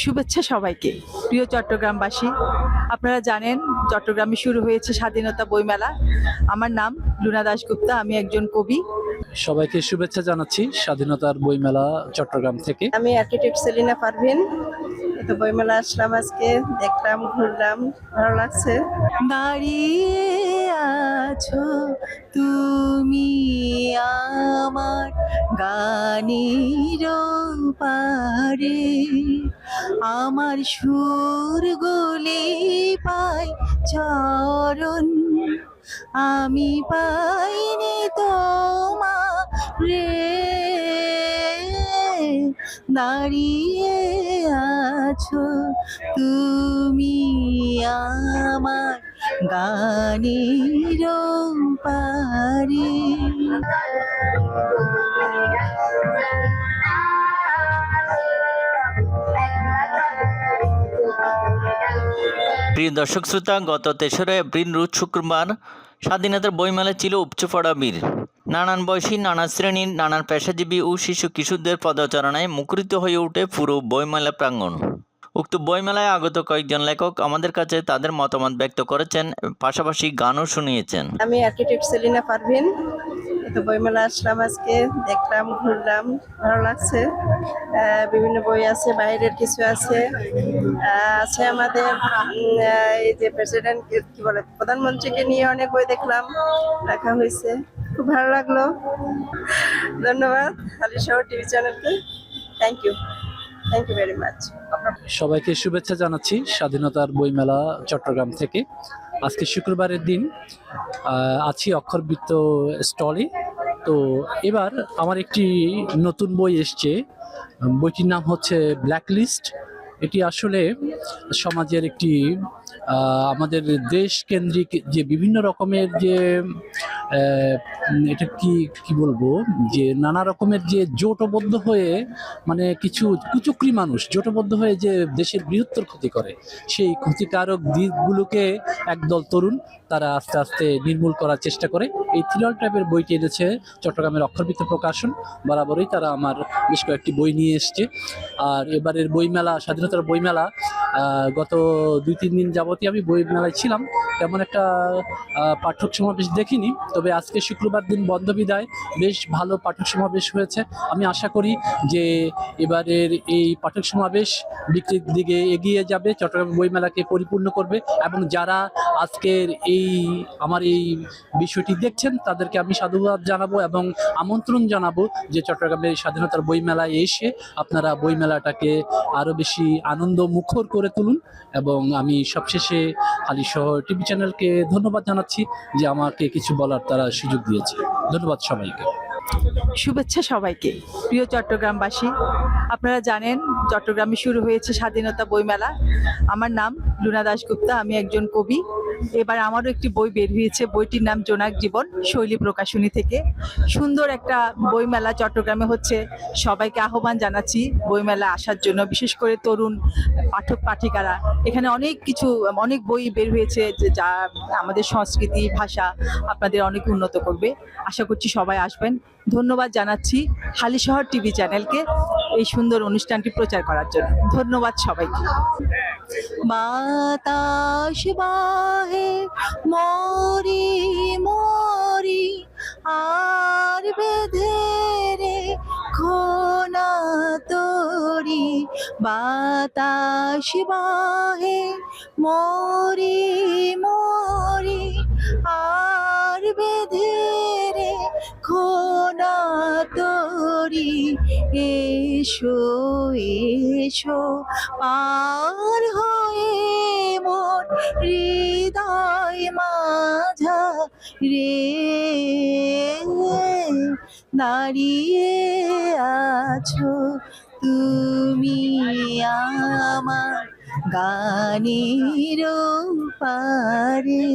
শুভেচ্ছা সবাইকে। প্রিয় চট্টগ্রামবাসী, আপনারা জানেন চট্টগ্রামে শুরু হয়েছে স্বাধীনতা বইমেলা। আমার নাম লুনা দাশগুপ্তা, আমি একজন কবি। সবাইকে শুভেচ্ছা জানাচ্ছি স্বাধীনতার বইমেলা চট্টগ্রাম থেকে। আমি আর্কিটেক্ট সেলিনা পারভিন। তো বইমেলা আসলাম, আজকে দেখলাম, ঘুরলাম, ভালো লাগছে। দাঁড়িয়ে আছো তুমি আমার গানের পারে, আমার সুর গলে পাই চরণ, আমি পাইনি তোমারে। দাঁড়িয়ে আছো তুমি আমার গানের পারে। প্রিয় দর্শক শ্রোতা, গত ৩রা এপ্রিল রোজ শুক্রবার স্বাধীনতার বইমেলা ছিল উপচে পড়া ভিড়। নানান বয়সী, নানা শ্রেণীর, নানান পেশাজীবী ও শিশু কিশোরদের পদচারণায় মুখরিত হয়ে ওঠে পুরো বইমেলা প্রাঙ্গণ। উক্ত বইমেলায় আগত কয়েকজন লেখক আমাদের কাছে তাদের মতামত ব্যক্ত করেছেন, পাশাপাশি গানও শুনিয়েছেন। আমি আর্কিটেক্ট সেলিনা পারভিন। তো বইমেলা আসলাম, আজকে দেখলাম, ঘুরলাম, ভালো লাগছে। বিভিন্ন বই আছে, বাইরের কিছু আছে, আছে আমাদের এই যে প্রেসিডেন্ট কি বলে প্রধানমন্ত্রীকে নিয়ে অনেক বই দেখলাম, রাখা হয়েছে, খুব ভালো লাগলো। ধন্যবাদ হালি শহর টিভি চ্যানেলকে। Thank you very much. সবাইকে শুভেচ্ছা জানাচ্ছি স্বাধীনতার বইমেলা চট্টগ্রাম থেকে। আজকে শুক্রবারের দিন, আছি অক্ষরবৃত্ত স্টলে। তো এবার আমার একটি নতুন বই এসছে, বইটির নাম হচ্ছে ব্ল্যাকলিস্ট। এটি আসলে সমাজের একটি আমাদের দেশ কেন্দ্রিক যে বিভিন্ন রকমের যে এটা কি বলবো, যে নানা রকমের যে জোটবদ্ধ হয়ে, মানে কিছু কুচক্রী মানুষ জোটবদ্ধ হয়ে যে দেশের বৃহত্তর ক্ষতি করে, সেই ক্ষতিকারক দিকগুলোকে একদল তরুণ তারা আস্তে আস্তে নির্মূল করার চেষ্টা করে। এই থ্রিলার টাইপের বইটি এনেছে চট্টগ্রামের অক্ষরবৃত্ত প্রকাশন। বরাবরই তারা আমার বেশ কয়েকটি বই নিয়ে এসছে। আর এবারের বইমেলা, স্বাধীনতার বইমেলা, গত 2-3 দিন যাবতই আমি বইমেলায় ছিলাম, তেমন একটা পাঠক সমাবেশ দেখিনি। তবে আজকে শুক্রবার দিন বন্ধ বিদায় বেশ ভালো পাঠক সমাবেশ হয়েছে। আমি আশা করি যে এবারের এই পাঠক সমাবেশ বিক্রির দিকে এগিয়ে যাবে, চট্টগ্রাম বইমেলাকে পরিপূর্ণ করবে। এবং যারা আজকের আমার এই বিষয়টি দেখছেন তাদেরকে আমি সাধুবাদ জানাবো এবং আমন্ত্রণ জানাবো যে চট্টগ্রামের স্বাধীনতার বইমেলায় এসে আপনারা বইমেলাটাকে আরো বেশি আনন্দ মুখর করে তুলুন। এবং আমি সবশেষে হালি শহর টিভি চ্যানেলকে ধন্যবাদ জানাচ্ছি যে আমাকে কিছু বলার তারা সুযোগ দিয়েছে। ধন্যবাদ সবাইকে। শুভেচ্ছা সবাইকে। প্রিয় চট্টগ্রামবাসী, আপনারা জানেন চট্টগ্রামে শুরু হয়েছে স্বাধীনতা বইমেলা। আমার নাম লুনা দাশগুপ্তা, আমি একজন কবি। এবার আমারও একটি বই বের হয়েছে, বইটির নাম জোনাক জীবন, শৈলী প্রকাশনী থেকে। সুন্দর একটা বইমেলা চট্টগ্রামে হচ্ছে। সবাইকে আহ্বান জানাচ্ছি বইমেলা আসার জন্য, বিশেষ করে তরুণ পাঠক পাঠিকারা। এখানে অনেক বই বের হয়েছে যা আমাদের সংস্কৃতি, ভাষা আপনাদের অনেক উন্নত করবে। আশা করছি সবাই আসবেন। ধন্যবাদ জানাচ্ছি হালি শহর টিভি চ্যানেলকে এই সুন্দর অনুষ্ঠানটি প্রচার করার জন্য। ধন্যবাদ সবাইকে। বাতাস বাহে মরি মরি আর বেঁধে রে খোনা তরি, বাতাস বাহে মরি মরি আর বেঁধে রে খোনা তরি, এসো এসো পার হয়ে মোর হৃদয় মাঝা রে, দাঁড়িয়ে আছো তুমি আমার গানের পারে।